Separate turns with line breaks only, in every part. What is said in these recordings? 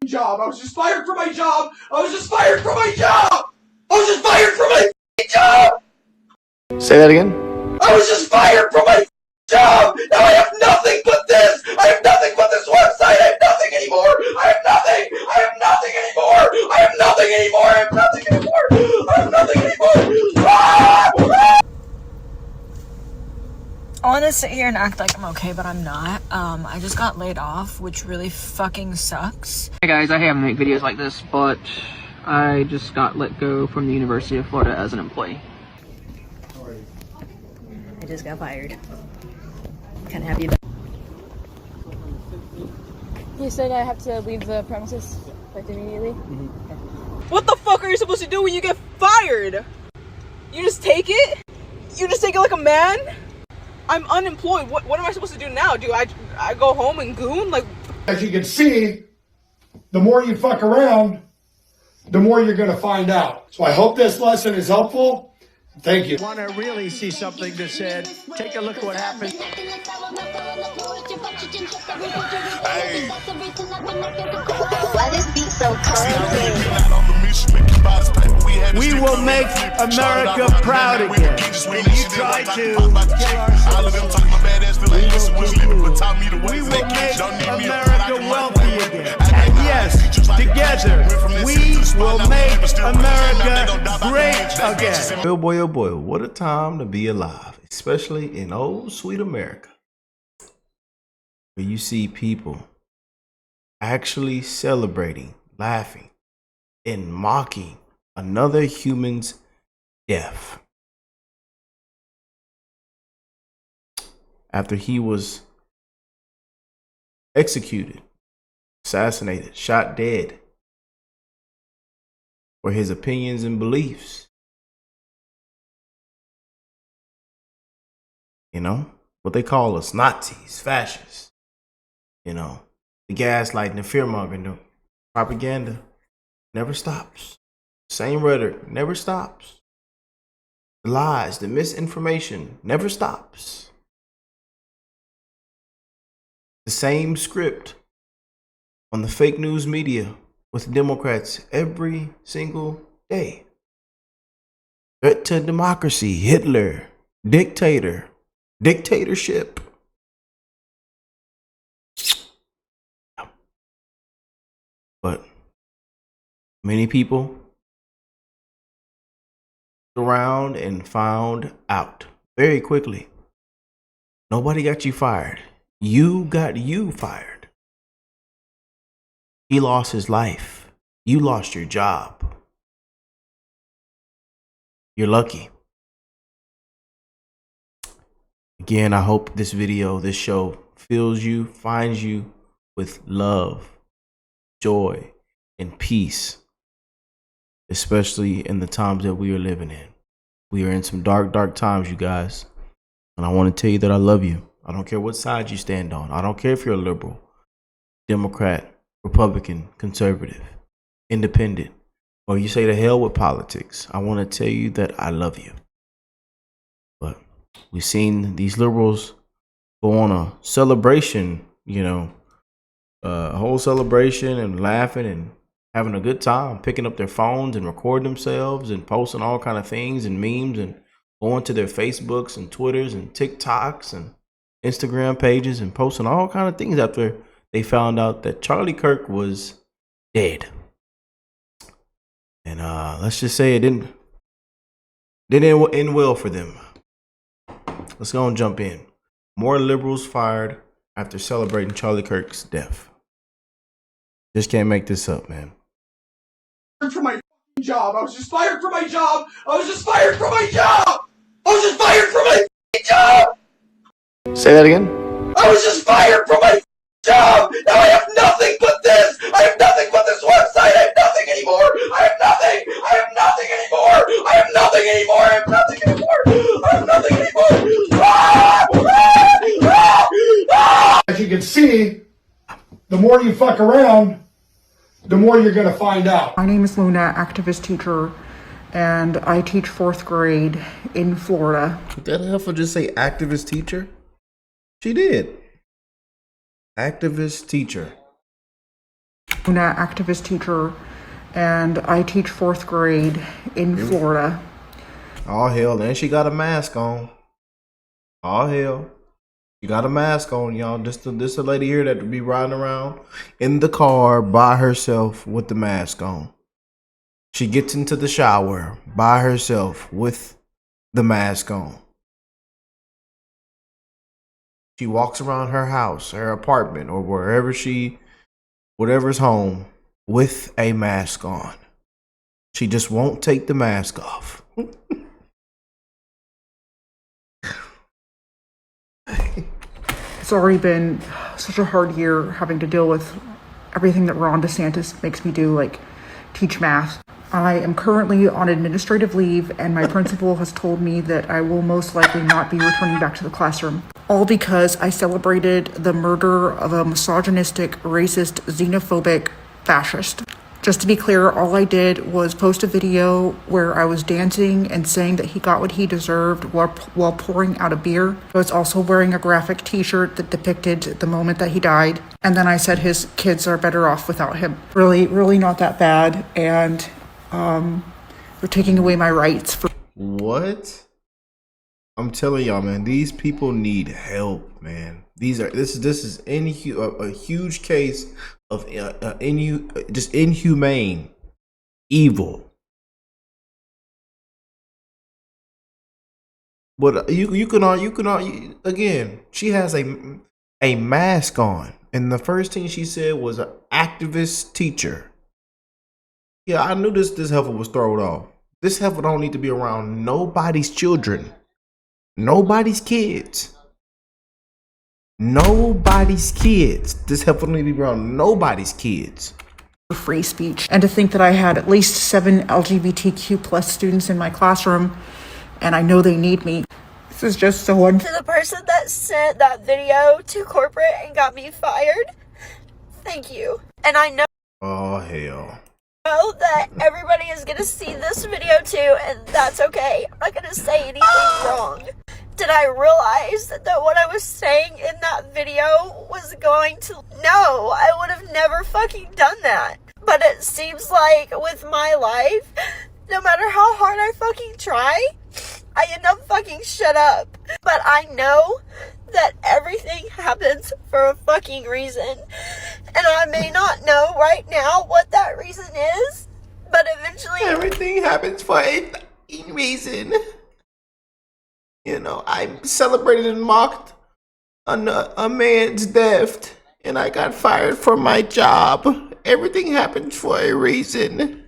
job. I was just fired from my job. I was just fired from my job. I was just fired from my job.
Say that again.
I was just fired from my job. Now I have nothing but this. I have nothing but this website. I have nothing anymore. I have nothing. I have nothing anymore. I have nothing anymore. I have nothing anymore. I have nothing anymore. Ah!
I want to sit here and act like I'm okay, but I'm not. I just got laid off, which really fucking sucks.
Hey guys, I haven't made videos like this, but I just got let go from the University of Florida as an employee.
I just got fired. Kind of happy about it.
He said I have to leave the premises like immediately.
What the fuck are you supposed to do when you get fired? You just take it? You just take it like a man? I'm unemployed. What am I supposed to do now? Do I go home and goon? Like,
as you can see, the more you fuck around, the more you're going to find out. So I hope this lesson is helpful. Thank you.
Want to really see something that said, take a look at what happened.
Hey. Why this beat so cold?
We will make America proud again. And you try to kill our citizens. We will make America wealthy again. And yes, together, we will make America great again.
Oh boy, what a time to be alive, especially in old sweet America, where you see people actually celebrating, laughing, and mocking another human's death after he was executed, assassinated, shot dead for his opinions and beliefs. You know, what they call us, Nazis, fascists. You know, the gaslighting, the fear-mongering, the propaganda never stops. Same rhetoric never stops. The lies, the misinformation never stops. The same script on the fake news media with Democrats every single day. Threat to democracy, Hitler, dictator, dictatorship. But many people around and found out very quickly. Nobody got you fired. You got you fired. He lost his life. You lost your job. You're lucky. Again, I hope this video, this show fills you, finds you with love, joy, and peace, especially in the times that we are living in. We are in some dark, dark times, you guys. And I want to tell you that I love you. I don't care what side you stand on. I don't care if you're a liberal, Democrat, Republican, conservative, independent, or you say to hell with politics. I want to tell you that I love you. But we've seen these liberals go on a celebration, you know, a whole celebration and laughing and having a good time, picking up their phones and recording themselves and posting all kind of things and memes and going to their Facebooks and Twitters and TikToks and Instagram pages and posting all kind of things after they found out that Charlie Kirk was dead. And let's just say it didn't end well for them. Let's go and jump in. More liberals fired after celebrating Charlie Kirk's death. Just can't make this up, man.
From my job. I was just fired from my job. I was just fired from my job. I was just fired from my job.
Say that again.
I was just fired from my job. Now I have nothing but this. I have nothing but this website. I have nothing anymore. I have nothing. I have nothing anymore. I have nothing anymore. I have nothing anymore. I have nothing anymore. Ah! Ah! Ah!
As you can see, the more you fuck around, the more you're going to find out.
My name is Luna, activist teacher, and I teach 4th grade in Florida.
Did that heifer just say activist teacher? She did. Activist teacher.
activist teacher, and I teach 4th grade in Florida.
Oh hell, and she got a mask on. Oh hell. She got a mask on, y'all. This a lady here that would be riding around in the car by herself with the mask on. She gets into the shower by herself with the mask on. She walks around her house, her apartment, or whatever's home with a mask on. She just won't take the mask off.
It's already been such a hard year having to deal with everything that Ron DeSantis makes me do, like teach math. I am currently on administrative leave, and my principal has told me that I will most likely not be returning back to the classroom. All because I celebrated the murder of a misogynistic, racist, xenophobic fascist. Just to be clear, all I did was post a video where I was dancing and saying that he got what he deserved while pouring out a beer. I was also wearing a graphic t-shirt that depicted the moment that he died. And then I said his kids are better off without him. Really, really not that bad. And they're taking away my rights.
What? I'm telling y'all, man, these people need help, man. This is a huge case of just inhumane evil. But you can argue again. She has a mask on, and the first thing she said was an activist teacher. Yeah, I knew this heifer was thrown off. This heifer don't need to be around nobody's children, nobody's kids. Nobody's kids. This heifer don't need to be around nobody's kids.
Free speech. And to think that I had at least 7 LGBTQ plus students in my classroom, and I know they need me. This is just so unfair.
To the person that sent that video to corporate and got me fired, thank you. And I know
hell.
That everybody is gonna see this video too, and that's okay. I'm not gonna say anything wrong. Did I realize that what I was saying in that video was going to... No, I would have never fucking done that. But it seems like with my life, no matter how hard I fucking try, I end up fucking shut up. But I know that everything happens for a fucking reason. And I may not know right now what that reason is, but eventually...
Everything happens for a reason. You know, I celebrated and mocked a man's death, and I got fired from my job. Everything happens for a reason.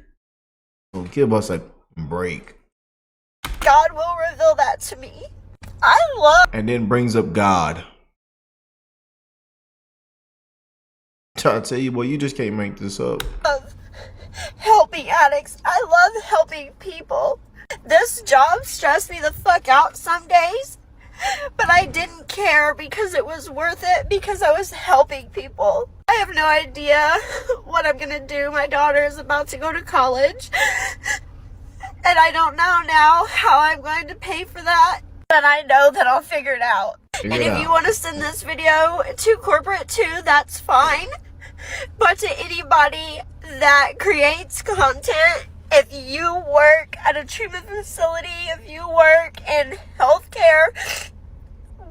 Well, give us a break.
God will reveal that to me. I love...
And then brings up God. I tell you, boy, you just can't make this up.
Helping addicts. I love helping people. This job stressed me the fuck out some days, but I didn't care because it was worth it because I was helping people. I have no idea what I'm gonna do. My daughter is about to go to college, and I don't know now how I'm going to pay for that, but I know that I'll figure it out. And if you want to send this video to corporate too, that's fine. But to anybody that creates content, if you work at a treatment facility, if you work in healthcare,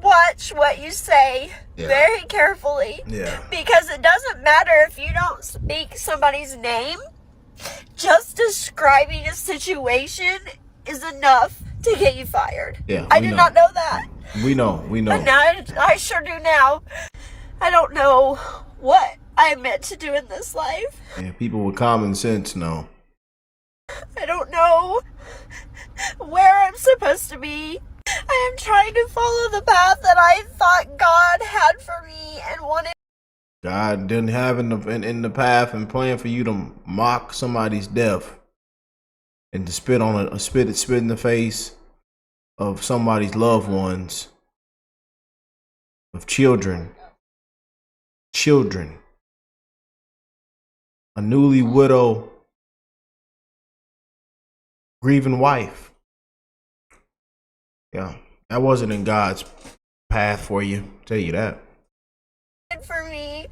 watch what you say very carefully. Because it doesn't matter if you don't speak somebody's name. Just describing a situation is enough to get you fired. I did not know that.
We know.
But now I sure do now. I don't know what I meant to do in this life.
Yeah, people with common sense know.
I don't know where I'm supposed to be. I am trying to follow the path that I thought God had for me and wanted.
God didn't have in the path and plan for you to mock somebody's death and to spit on spit in the face of somebody's loved ones, of children, a newly widow, grieving wife. Yeah, that wasn't in God's path for you. I'll tell you that.
for me,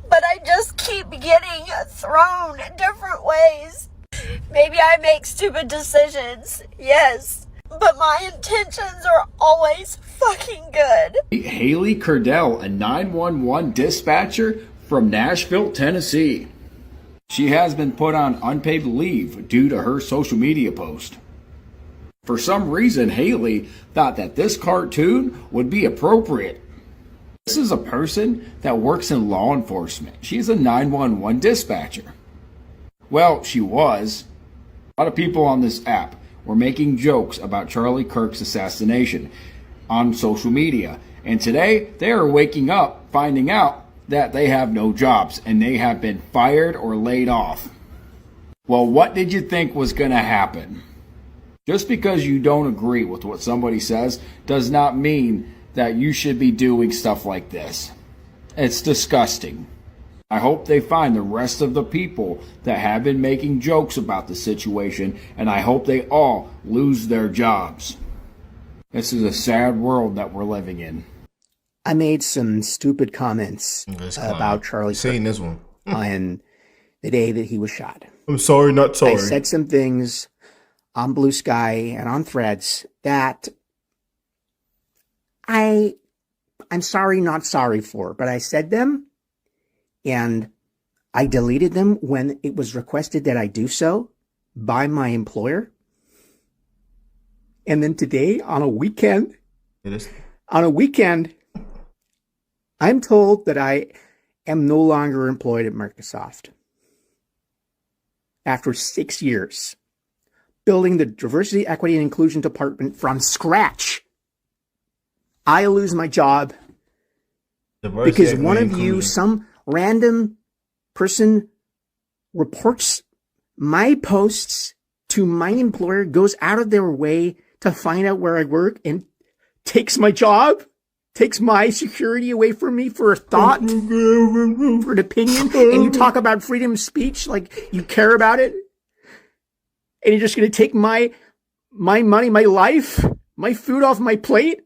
but I just keep getting thrown in different ways. Maybe I make stupid decisions, yes, but my intentions are always fucking good.
Haley Curdell, a 911 dispatcher from Nashville, Tennessee. She has been put on unpaid leave due to her social media post. For some reason, Haley thought that this cartoon would be appropriate. This is a person that works in law enforcement. She's a 911 dispatcher. Well, she was. A lot of people on this app were making jokes about Charlie Kirk's assassination on social media. And today, they are waking up, finding out that they have no jobs and they have been fired or laid off. Well, what did you think was going to happen? Just because you don't agree with what somebody says does not mean that you should be doing stuff like this. It's disgusting. I hope they find the rest of the people that have been making jokes about the situation, and I hope they all lose their jobs. This is a sad world that we're living in.
I made some stupid comments about Charlie Kirk
this one
on the day that he was shot.
I'm sorry, not sorry.
I said some things on Blue Sky and on Threads that I'm sorry, not sorry for, but I said them and I deleted them when it was requested that I do so by my employer. And then today on a weekend, I'm told that I am no longer employed at Microsoft. After 6 years, building the diversity, equity, and inclusion department from scratch, I lose my job because one of you, some random person, reports my posts to my employer, goes out of their way to find out where I work and takes my job, takes my security away from me for a thought, for an opinion, and you talk about freedom of speech like you care about it, and you're just going to take my money, my life, my food off my plate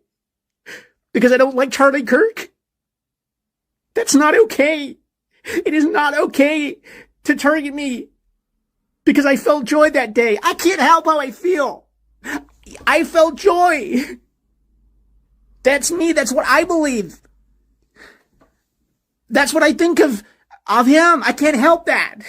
because I don't like Charlie Kirk? That's not okay. It is not okay to target me because I felt joy that day. I can't help how I feel. I felt joy. That's me. That's what I believe. That's what I think of him. I can't help that.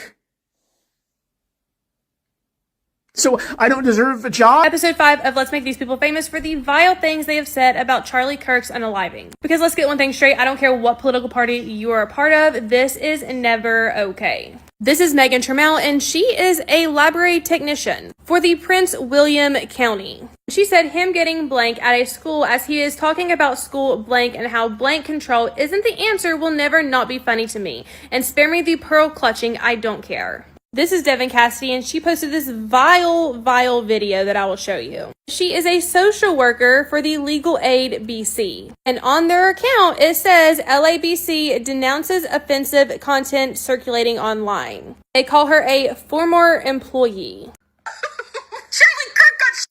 So I don't deserve a job?
Episode 5 of Let's Make These People Famous for the vile things they have said about Charlie Kirk's unaliving. Because let's get one thing straight, I don't care what political party you are a part of, this is never okay. This is Megan Trammell, and she is a library technician for the Prince William County. She said him getting blank at a school as he is talking about school blank and how blank control isn't the answer will never not be funny to me. And spare me the pearl clutching, I don't care. This is Devin Cassidy, and she posted this vile video that I will show you. She is a social worker for the Legal Aid BC. And on their account, it says LABC denounces offensive content circulating online. They call her a former employee.
Charlie Kirk got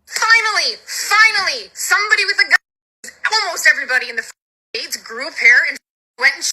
Finally, somebody with a gun. Almost everybody in the AIDS grew a pair and went and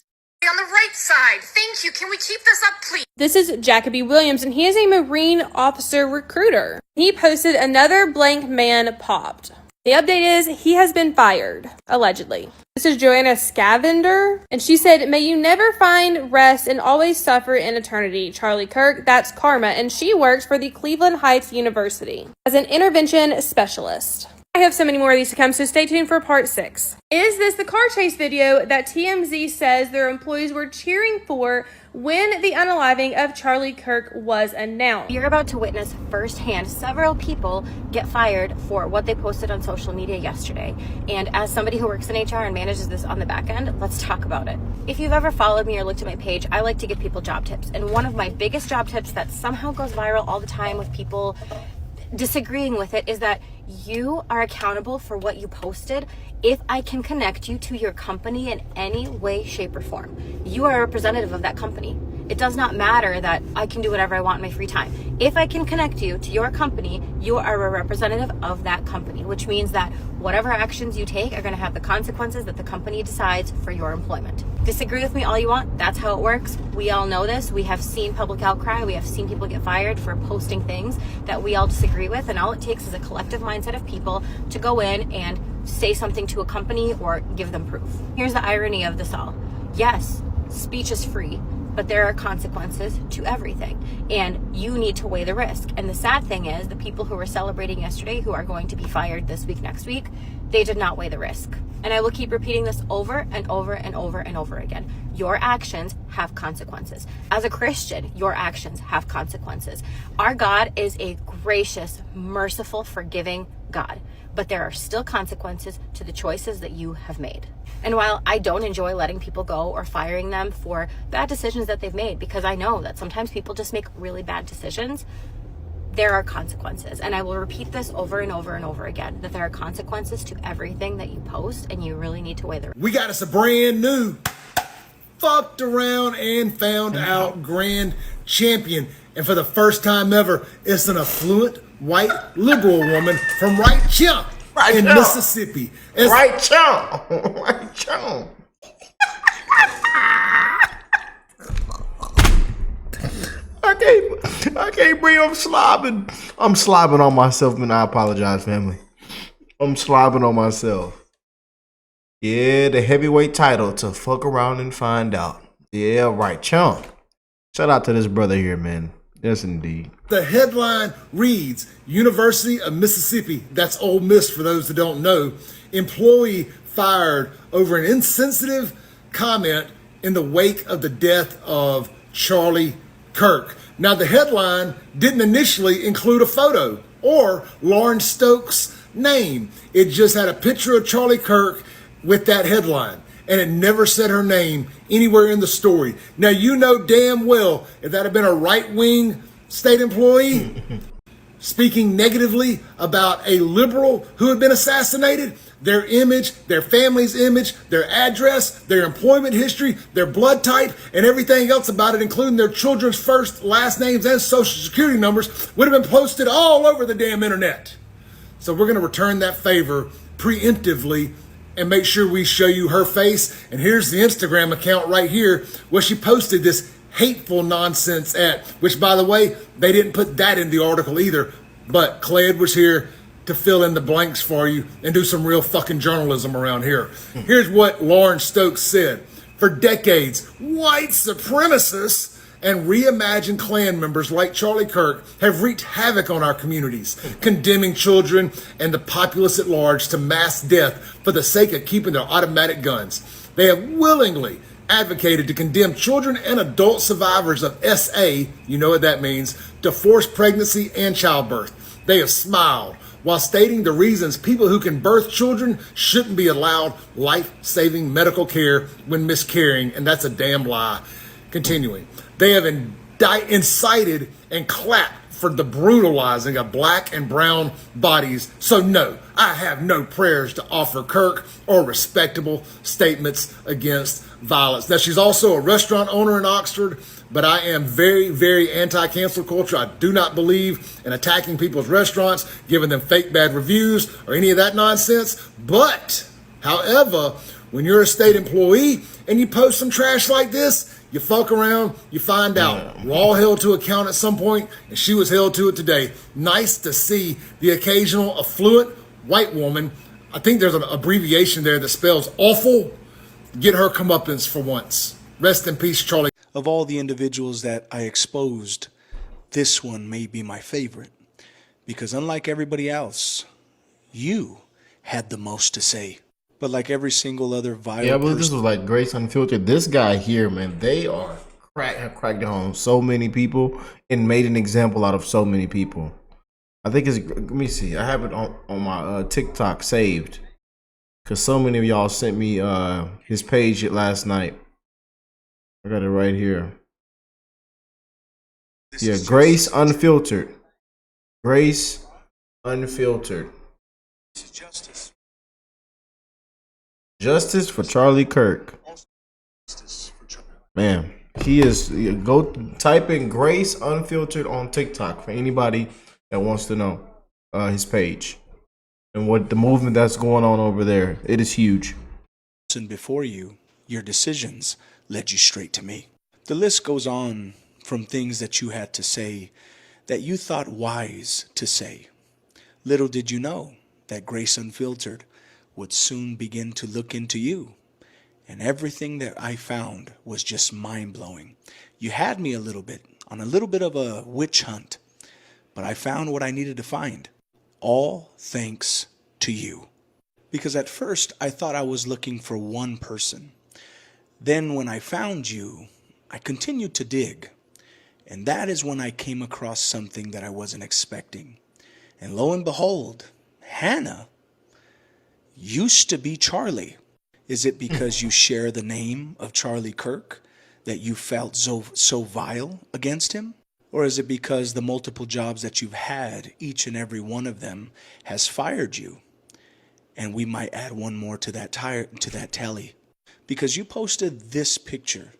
on the right side. Thank you. Can we keep this up, please?
This is Jacoby Williams, and he is a Marine officer recruiter. He posted another blank man popped. The update is he has been fired, allegedly. This is Joanna Scavender, and she said, "May you never find rest and always suffer in eternity. Charlie Kirk, that's karma," and she works for the Cleveland Heights University as an intervention specialist. I have so many more of these to come, so stay tuned for part 6. Is this the car chase video that TMZ says their employees were cheering for when the unaliving of Charlie Kirk was announced?
You're about to witness firsthand several people get fired for what they posted on social media yesterday. And as somebody who works in HR and manages this on the back end, let's talk about it. If you've ever followed me or looked at my page, I like to give people job tips. And one of my biggest job tips that somehow goes viral all the time with people disagreeing with it is that you are accountable for what you posted. If I can connect you to your company in any way, shape, or form, you are a representative of that company. It does not matter that I can do whatever I want in my free time. If I can connect you to your company, you are a representative of that company, which means that whatever actions you take are going to have the consequences that the company decides for your employment. Disagree with me all you want. That's how it works. We all know this. We have seen public outcry. We have seen people get fired for posting things that we all disagree with. And all it takes is a collective mindset of people to go in and say something to a company or give them proof. Here's the irony of this all. Yes, speech is free, but there are consequences to everything, and you need to weigh the risk. And the sad thing is, the people who were celebrating yesterday, who are going to be fired this week, next week, they did not weigh the risk. And I will keep repeating this over and over and over and over again. Your actions have consequences. As a Christian, your actions have consequences. Our God is a gracious, merciful, forgiving God, but there are still consequences to the choices that you have made. And while I don't enjoy letting people go or firing them for bad decisions that they've made, because I know that sometimes people just make really bad decisions, there are consequences. And I will repeat this over and over and over again, that there are consequences to everything that you post, and you really need to weigh the risk.
We got us a brand new, fucked around and found out grand champion. And for the first time ever, it's an affluent white liberal woman from in Mississippi. It's
Right chump. I can't bring up slobbing. I'm slobbing on myself, man. I apologize, family. I'm slobbing on myself. Yeah, the heavyweight title to fuck around and find out. Yeah, right, chump. Shout out to this brother here, man. Yes, indeed.
The headline reads, University of Mississippi, that's Ole Miss for those that don't know, employee fired over an insensitive comment in the wake of the death of Charlie Kirk. Now, the headline didn't initially include a photo or Lauren Stokes' name. It just had a picture of Charlie Kirk with that headline, and it never said her name anywhere in the story. Now, you know damn well if that had been a right-wing state employee speaking negatively about a liberal who had been assassinated, their image, their family's image, their address, their employment history, their blood type, and everything else about it, including their children's first, last names, and social security numbers, would have been posted all over the damn internet. So we're going to return that favor preemptively and make sure we show you her face. And here's the Instagram account right here where she posted this hateful nonsense at, which, by the way, they didn't put that in the article either, but Cled was here to fill in the blanks for you and do some real fucking journalism around here. Here's what Lauren Stokes said. For decades, white supremacists and reimagined Klan members like Charlie Kirk have wreaked havoc on our communities, condemning children and the populace at large to mass death for the sake of keeping their automatic guns. They have willingly advocated to condemn children and adult survivors of SA, you know what that means, to forced pregnancy and childbirth. They have smiled while stating the reasons people who can birth children shouldn't be allowed life-saving medical care when miscarrying, and that's a damn lie. Continuing, they have incited and clapped for the brutalizing of black and brown bodies. So no, I have no prayers to offer Kirk or respectable statements against violence. Now, she's also a restaurant owner in Oxford, but I am very, very anti-cancel culture. I do not believe in attacking people's restaurants, giving them fake bad reviews or any of that nonsense. But, however, when you're a state employee and you post some trash like this, you fuck around, you find out. We're all held to account at some point, and she was held to it today. Nice to see the occasional affluent white woman, I think there's an abbreviation there that spells awful, get her comeuppance for once. Rest in peace, Charlie.
Of all the individuals that I exposed, this one may be my favorite. Because unlike everybody else, you had the most to say. But like every single other viral
I believe this was like Grace Unfiltered. This guy here, man, they are have cracked down on so many people and made an example out of so many people. I think it's, let me see, I have it on my TikTok saved because so many of y'all sent me his page last night. I got it right here. Yeah, Grace Unfiltered. Grace Unfiltered.
This is justice.
Justice for Charlie Kirk. Man, he is. Go type in Grace Unfiltered on TikTok for anybody that wants to know his page and what the movement that's going on over there. It is huge.
And before you, your decisions led you straight to me. The list goes on from things that you had to say that you thought wise to say. Little did you know that Grace Unfiltered would soon begin to look into you. And everything that I found was just mind-blowing. You had me a little bit of a witch hunt, but I found what I needed to find. All thanks to you. Because at first I thought I was looking for one person. Then when I found you, I continued to dig. And that is when I came across something that I wasn't expecting. And lo and behold, Hannah used to be Charlie. Is it because you share the name of Charlie Kirk that you felt so vile against him? Or is it because the multiple jobs that you've had, each and every one of them, has fired you? And we might add one more to that tally. Because you posted this picture.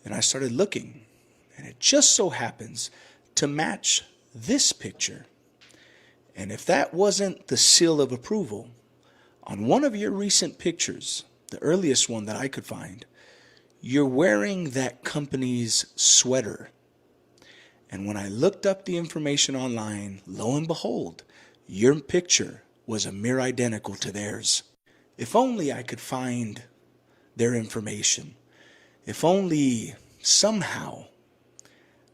And I started looking. And it just so happens to match this picture. And if that wasn't the seal of approval, on one of your recent pictures, the earliest one that I could find, you're wearing that company's sweater. And when I looked up the information online, lo and behold, your picture was a mirror identical to theirs. If only I could find their information. If only somehow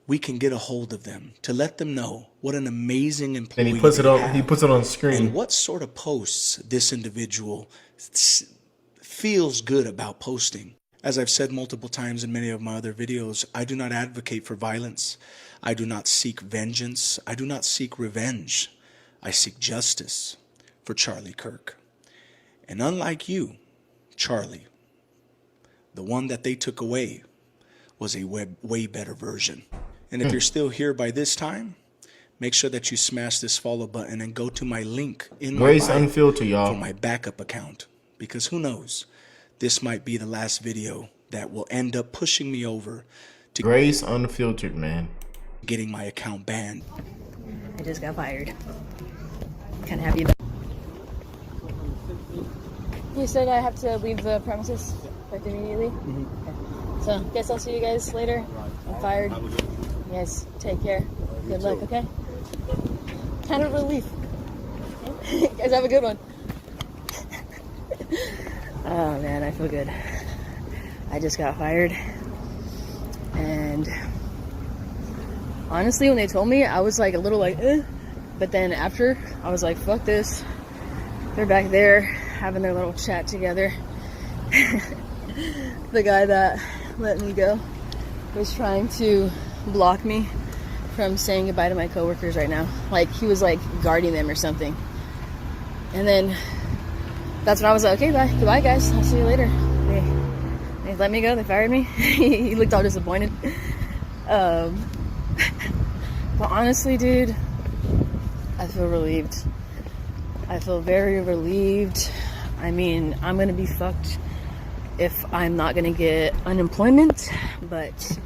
we can get a hold of them to let them know what an amazing employee.
And he puts it on screen.
And what sort of posts this individual feels good about posting. As I've said multiple times in many of my other videos, I do not advocate for violence. I do not seek vengeance. I do not seek revenge. I seek justice for Charlie Kirk. And unlike you, Charlie, the one that they took away was a way better version. And if you're still here by this time, make sure that you smash this follow button and go to my link in my
Grace
bio
Unfiltered, y'all,
for my backup account. Because who knows, this might be the last video that will end up pushing me over to
Grace Unfiltered, man.
Getting my account banned.
I just got fired. Kind of happy about.
You said I have to leave the premises like immediately. Okay. So guess I'll see you guys later. I'm fired. You guys take care. Good luck, okay? Kind of relief. You guys have a good one.
Oh man, I feel good. I just got fired. And honestly, when they told me, I was like a little like, eh. But then after, I was like, fuck this. They're back there having their little chat together. The guy that let me go was trying to block me from saying goodbye to my coworkers right now. Like, he was like guarding them or something. And then that's when I was like, okay, bye. Goodbye, guys. I'll see you later. They let me go. They fired me. He looked all disappointed. But honestly, dude, I feel relieved. I feel very relieved. I mean, I'm going to be fucked if I'm not going to get unemployment, but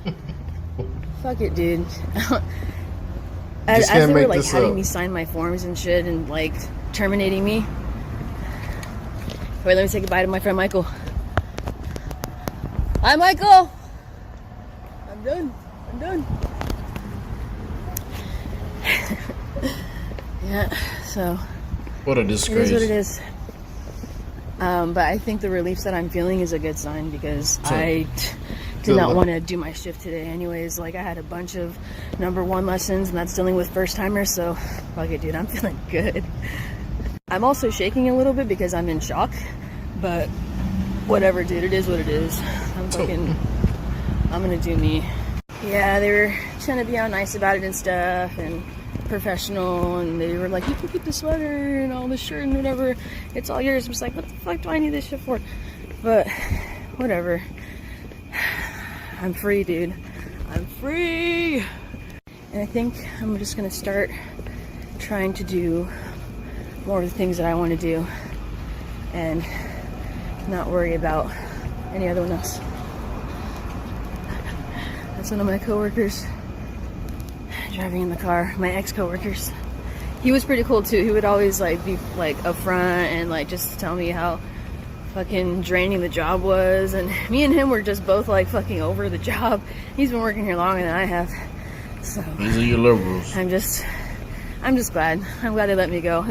fuck it, dude. As they were like having me sign my forms and shit and like terminating me. Wait, let me say goodbye to my friend Michael. Hi, Michael. I'm done. I'm done. Yeah, so.
What a disgrace.
It is what it is. But I think the relief that I'm feeling is a good sign because I did not want to do my shift today anyways. Like, I had a bunch of number 1 lessons, and that's dealing with first timers, so fuck it, dude, I'm feeling good. I'm also shaking a little bit because I'm in shock, but whatever, dude, it is what it is. I'm gonna do me. Yeah, they were trying to be all nice about it and stuff, and professional, and they were like, you can keep the sweater and all the shirt and whatever, it's all yours. I'm just like, what the fuck do I need this shit for? But whatever, I'm free, dude. I'm free. And I think I'm just gonna start trying to do more of the things that I want to do and not worry about any other one else. That's one of my coworkers driving in the car. My ex-coworkers. He was pretty cool too. He would always like be like upfront and like just tell me how fucking draining the job was, and me and him were just both like fucking over the job. He's been working here longer than I have, so
these are your liberals.
I'm just glad. I'm glad they let me go.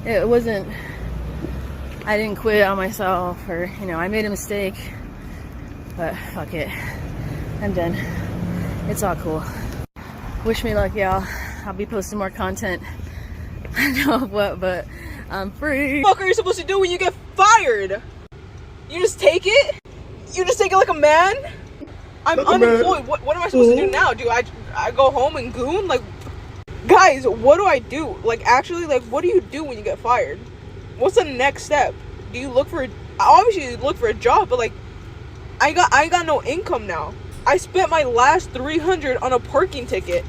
It wasn't. I didn't quit on myself, or you know, I made a mistake, but fuck it. I'm done. It's all cool. Wish me luck, y'all. I'll be posting more content. I know what, but I'm free.
What the fuck are you supposed to do when you get fired? You just take it? You just take it like a man? I'm unemployed. What am I supposed to do now? Do I go home and goon? Like, guys, what do I do? Like, actually, like, what do you do when you get fired? What's the next step? Do you look for? Obviously, you look for a job, but like, I got no income now. I spent my last $300 on a parking ticket.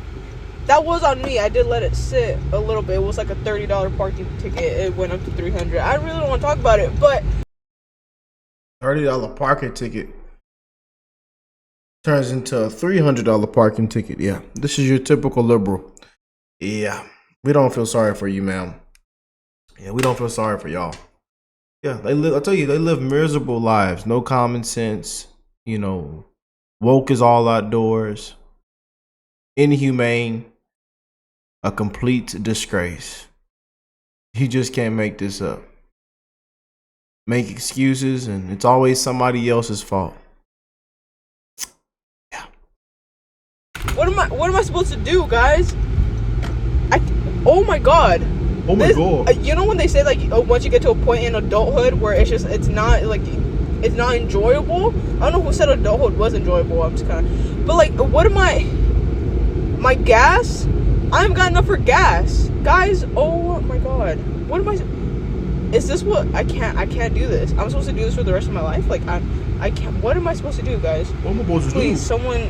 That was on me. I did let it sit a little bit. It was like a $30 parking ticket. It went up to $300. I really don't want to talk about it, but
$30 parking ticket turns into a $300 parking ticket. Yeah, this is your typical liberal. Yeah, we don't feel sorry for you, ma'am. Yeah, we don't feel sorry for y'all. Yeah, they live. I tell you, they live miserable lives. No common sense. You know, woke is all outdoors. Inhumane. A complete disgrace. You just can't make this up. Make excuses, and it's always somebody else's fault. Yeah.
What am I supposed to do, guys? Oh my god.
Oh my god.
You know when they say like once you get to a point in adulthood where it's not enjoyable? I don't know who said adulthood was enjoyable. I'm just kind of, but like, what am my gas? I haven't got enough for gas, guys. Oh my god. What am I? Is this what I can't do this? I'm supposed to do this for the rest of my life? Like I can't. What am I supposed to do, guys?
What am I supposed to do?
Please, someone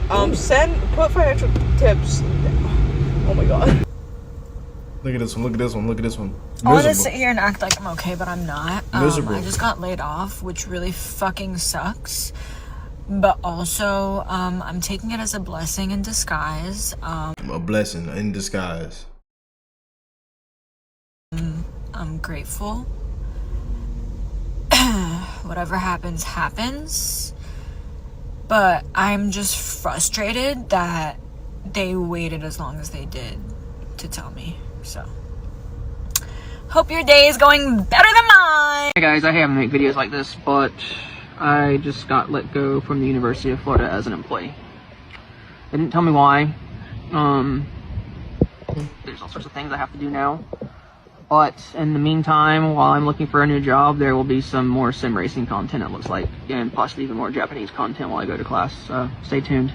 put financial tips. Oh my god.
Look at this one. Look at this one. Look at this one.
I want to sit here and act like I'm okay, but I'm not.
Miserable.
I just got laid off, which really fucking sucks. But also, I'm taking it as a blessing in disguise.
A blessing in disguise.
I'm grateful. Whatever happens, happens. But I'm just frustrated that they waited as long as they did to tell me. So, hope your day is going better than mine.
Hey guys, I haven't made videos like this, but I just got let go from the University of Florida as an employee. They didn't tell me why. There's all sorts of things I have to do now. But in the meantime, while I'm looking for a new job, there will be some more sim racing content, it looks like, and possibly even more Japanese content while I go to class. Stay tuned.